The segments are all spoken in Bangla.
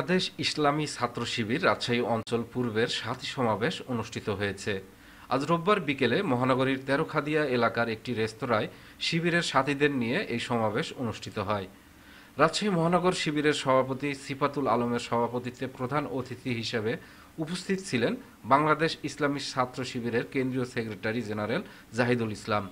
বাংলাদেশ ইসলামী ছাত্র শিবির রাজশাহী অঞ্চল পূর্বের সাথী সমাবেশ অনুষ্ঠিত হয়েছে। আজ রোববার বিকেলে মহানগরীর তেরোখাদিয়া এলাকার একটি রেস্তোরাঁয় শিবিরের সাথীদের নিয়ে এই সমাবেশ অনুষ্ঠিত হয়। রাজশাহী মহানগর শিবিরের সভাপতি সিফাতুল আলমের সভাপতিত্বে প্রধান অতিথি হিসেবে উপস্থিত ছিলেন বাংলাদেশ ইসলামী ছাত্র শিবিরের কেন্দ্রীয় সেক্রেটারি জেনারেল জাহিদুল ইসলাম।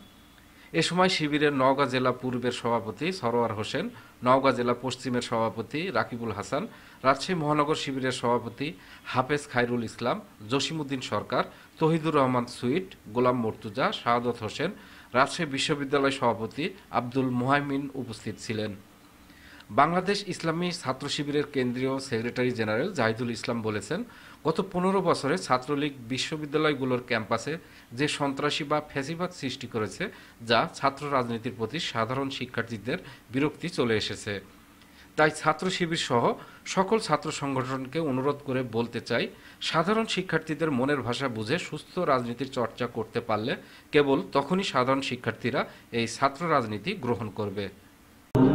এ সময় শিবিরের নওগাঁ জেলা পূর্বের সভাপতি সরোয়ার হোসেন, নওগাঁ জেলা পশ্চিমের সভাপতি রাকিবুল হাসান, রাজশাহী মহানগর শিবিরের সভাপতি হাফেজ খায়রুল ইসলাম, জসিমউদ্দিন সরকার, তহিদুর রহমান সুইট, গোলাম মর্তুজা, শাহাদত হোসেন, রাজশাহী বিশ্ববিদ্যালয় সভাপতি আব্দুল মুহাইমিন উপস্থিত ছিলেন। বাংলাদেশ ইসলামী ছাত্র শিবিরের কেন্দ্রীয় সেক্রেটারি জেনারেল জাহিদুল ইসলাম বলেছেন, গত 15 বছরে ছাত্রলীগ বিশ্ববিদ্যালয়গুলোর ক্যাম্পাসে যে সন্ত্রাসী বা ফ্যাসিবাদ সৃষ্টি করেছে, যা ছাত্র রাজনীতির প্রতি সাধারণ শিক্ষার্থীদের বিরক্তি চলে এসেছে। তাই ছাত্র শিবির সহ সকল ছাত্র সংগঠনকে অনুরোধ করে বলতে চাই, সাধারণ শিক্ষার্থীদের মনের ভাষা বুঝে সুস্থ রাজনীতির চর্চা করতে পারলে কেবল তখনই সাধারণ শিক্ষার্থীরা এই ছাত্র রাজনীতি গ্রহণ করবে।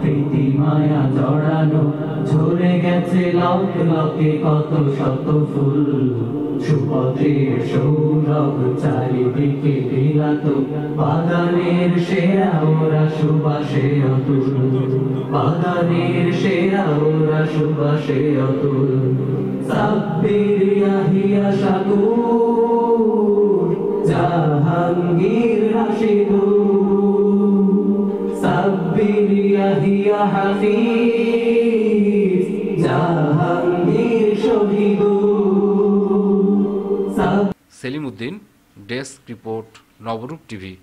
প্রীতি মায়া জড়ানো ঝরে গেছে লক লকে কত শত ফুল, সুপথের সৌরভ চারিদিকে বিলাত, বাগানের সেরা ওরা সুবাসে অতুল, বাগানের সেরা ওরা সুবাসে অতুল। সাব্বির ইয়াহিয়া শাকুর, জাহাঙ্গীর রাশিদুর, সাব্বির ইয়াহিয়া হাফিজ, জাহাঙ্গীর শহীদুর। সেলিম উদ্দিন, ডেস্ক রিপোর্ট, নবরূপ টিভি।